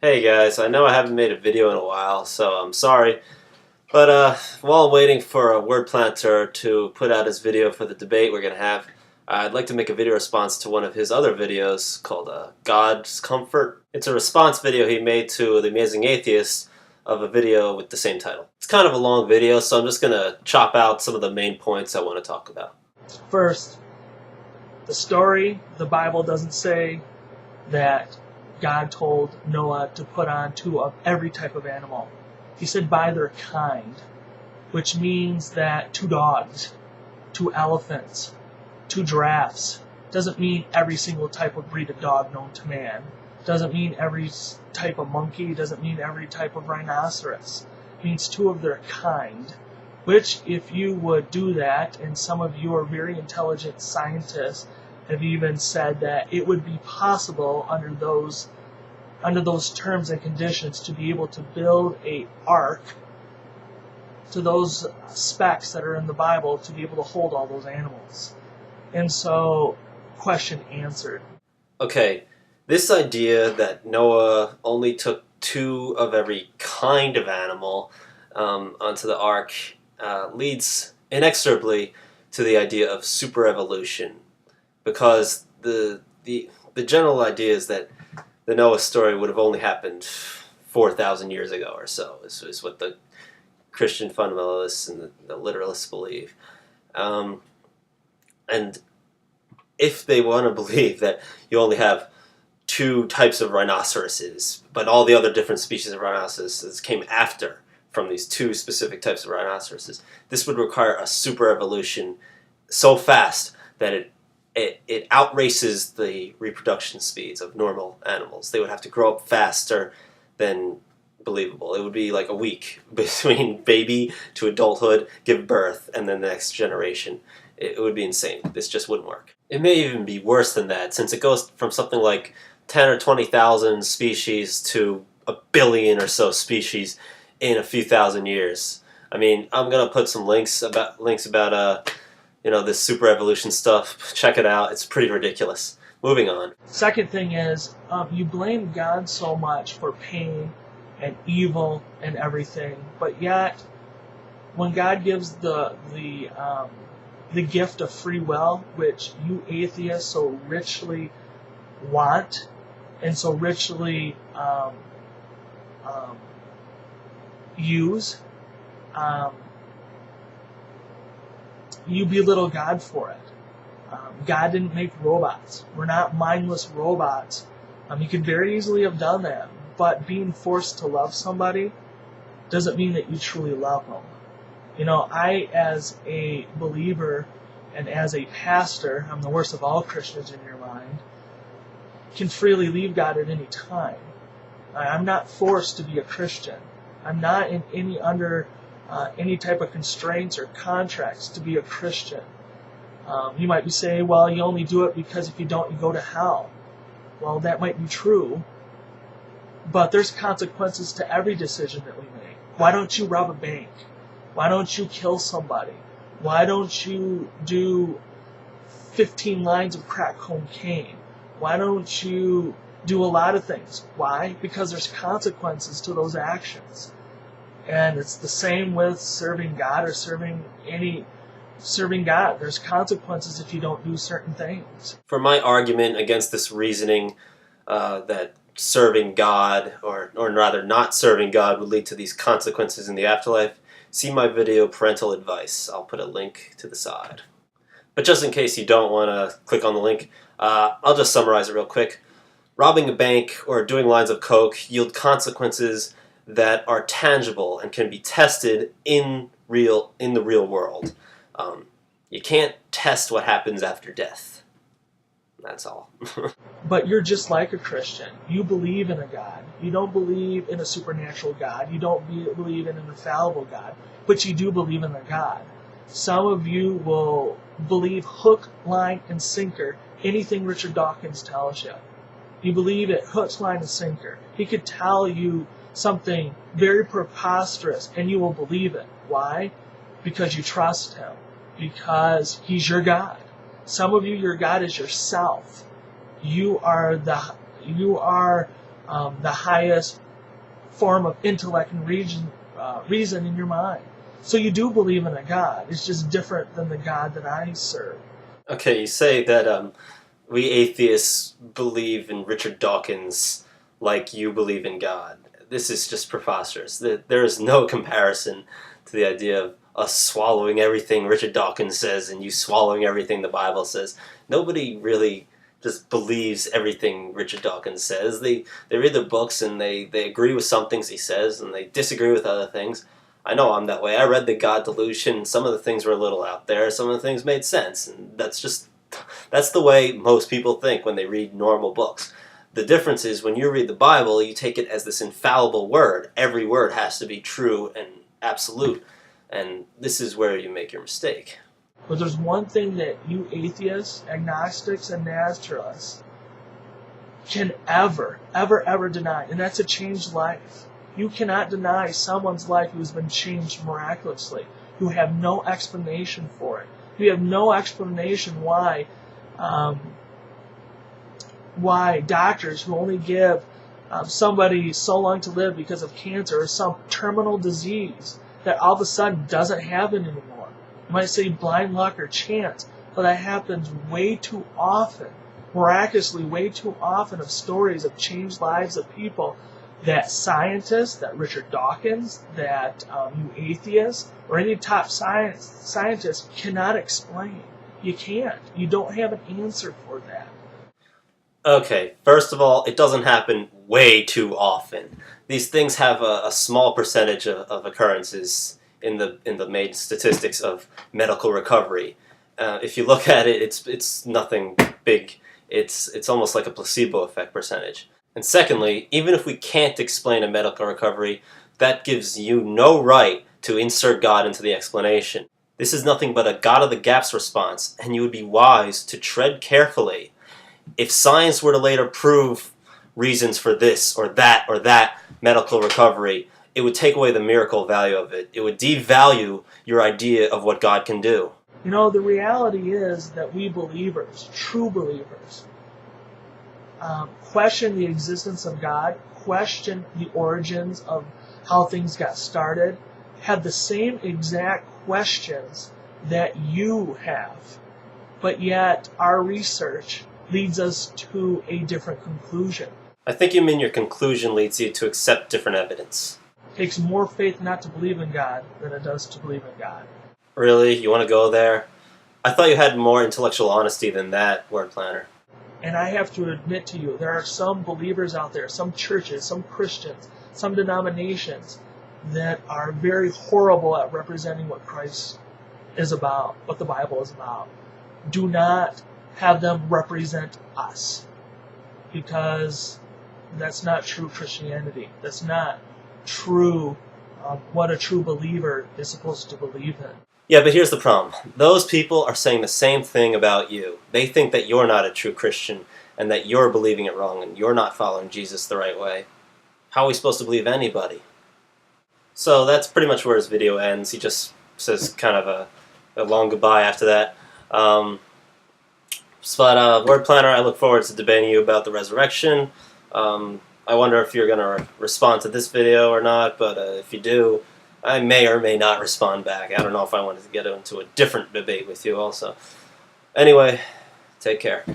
Hey guys, I know I haven't made a video in a while, so I'm sorry. But while waiting for a WordPlanter to put out his video for the debate we're going to have, I'd like to make a video response to one of his other videos called God's Comfort. It's a response video he made to The Amazing Atheist of a video with the same title. It's kind of a long video, so I'm just going to chop out some of the main points I want to talk about. First, the Bible doesn't say that God told Noah to put on two of every type of animal. He said by their kind, which means that 2 dogs, 2 elephants, 2 giraffes. Doesn't mean every single type of breed of dog known to man. Doesn't mean every type of monkey. Doesn't mean every type of rhinoceros. It means 2 of their kind. Which, if you would do that, and some of you are very intelligent scientists have even said that it would be possible under those terms and conditions to be able to build a ark to those specs that are in the Bible to be able to hold all those animals. And so, question answered. Okay, this idea that Noah only took 2 of every kind of animal onto the ark leads inexorably to the idea of superevolution, because the general idea is that the Noah story would have only happened 4,000 years ago or so, is what the Christian fundamentalists and the literalists believe. And if they want to believe that you only have 2 types of rhinoceroses, but all the other different species of rhinoceroses came after from these 2 specific types of rhinoceroses, this would require a superevolution so fast that it outraces the reproduction speeds of normal animals. They would have to grow up faster than believable. It would be like a week between baby to adulthood, give birth, and then the next generation. It would be insane. This just wouldn't work. It may even be worse than that, since it goes from something like 10 or 20,000 species to a billion or so species in a few thousand years. I mean, I'm gonna put some links about this super evolution stuff. Check it out. It's pretty ridiculous. Moving on. Second thing is, you blame God so much for pain and evil and everything, but yet when God gives the gift of free will, which you atheists so richly want and so richly use, you belittle God for it. God didn't make robots. We're not mindless robots. You could very easily have done that, but being forced to love somebody doesn't mean that you truly love them. You know, I, as a believer and as a pastor, I'm the worst of all Christians in your mind, can freely leave God at any time. I'm not forced to be a Christian. I'm not in under any type of constraints or contracts to be a Christian. You might be saying, well, you only do it because if you don't, you go to hell. Well, that might be true, but there's consequences to every decision that we make. Why don't you rob a bank? Why don't you kill somebody? Why don't you do 15 lines of crack cocaine? Why don't you do a lot of things? Why? Because there's consequences to those actions. And it's the same with serving God or serving God. There's consequences if you don't do certain things. For my argument against this reasoning that serving God, or rather not serving God, would lead to these consequences in the afterlife, see my video Parental Advice. I'll put a link to the side. But just in case you don't want to click on the link, I'll just summarize it real quick. Robbing a bank or doing lines of coke yield consequences that are tangible and can be tested in the real world. You can't test what happens after death. That's all. But you're just like a Christian. You believe in a God. You don't believe in a supernatural God. You don't believe in an infallible God. But you do believe in a God. Some of you will believe hook, line, and sinker anything Richard Dawkins tells you. You believe it hook, line, and sinker. He could tell you something very preposterous and you will believe it. Why? Because you trust him. Because he's your God. Some of you, your God is yourself. You are the highest form of intellect and reason in your mind. So you do believe in a God. It's just different than the God that I serve. Okay, you say that we atheists believe in Richard Dawkins like you believe in God. This is just preposterous. There is no comparison to the idea of us swallowing everything Richard Dawkins says and you swallowing everything the Bible says. Nobody really just believes everything Richard Dawkins says. They read the books and they agree with some things he says and they disagree with other things. I know I'm that way. I read The God Delusion. Some of the things were a little out there. Some of the things made sense. And that's the way most people think when they read normal books. The difference is when you read the Bible, you take it as this infallible word. Every word has to be true and absolute. And this is where you make your mistake. But there's one thing that you atheists, agnostics, and naturalists can ever deny, and that's a changed life. You cannot deny someone's life who's been changed miraculously. You have no explanation for it. You have no explanation why doctors who only give somebody so long to live because of cancer or some terminal disease that all of a sudden doesn't happen anymore. You might say blind luck or chance, but that happens way too often, miraculously way too often, of stories of changed lives of people that scientists, that Richard Dawkins, that you atheists, or any top scientists cannot explain. You can't. You don't have an answer for that. Okay, first of all, it doesn't happen way too often. These things have a small percentage of occurrences in the main statistics of medical recovery. If you look at it, it's nothing big. It's almost like a placebo effect percentage. And secondly, even if we can't explain a medical recovery, that gives you no right to insert God into the explanation. This is nothing but a God of the gaps response, and you would be wise to tread carefully. If science were to later prove reasons for this or that medical recovery, it would take away the miracle value of it. It would devalue your idea of what God can do. You know, the reality is that we believers, true believers, question the existence of God, question the origins of how things got started, have the same exact questions that you have. But yet our research leads us to a different conclusion. I think you mean your conclusion leads you to accept different evidence. It takes more faith not to believe in God than it does to believe in God. Really? You want to go there? I thought you had more intellectual honesty than that, WordPlanter. And I have to admit to you, there are some believers out there, some churches, some Christians, some denominations that are very horrible at representing what Christ is about, what the Bible is about. Do not have them represent us, because that's not true Christianity. That's not true what a true believer is supposed to believe in. Yeah, but here's the problem. Those people are saying the same thing about you. They think that you're not a true Christian and that you're believing it wrong and you're not following Jesus the right way. How are we supposed to believe anybody? So that's pretty much where his video ends. He just says kind of a long goodbye after that. But WordPlanter, I look forward to debating you about the resurrection. I wonder if you're going to respond to this video or not, but if you do, I may or may not respond back. I don't know if I wanted to get into a different debate with you also. Anyway, take care.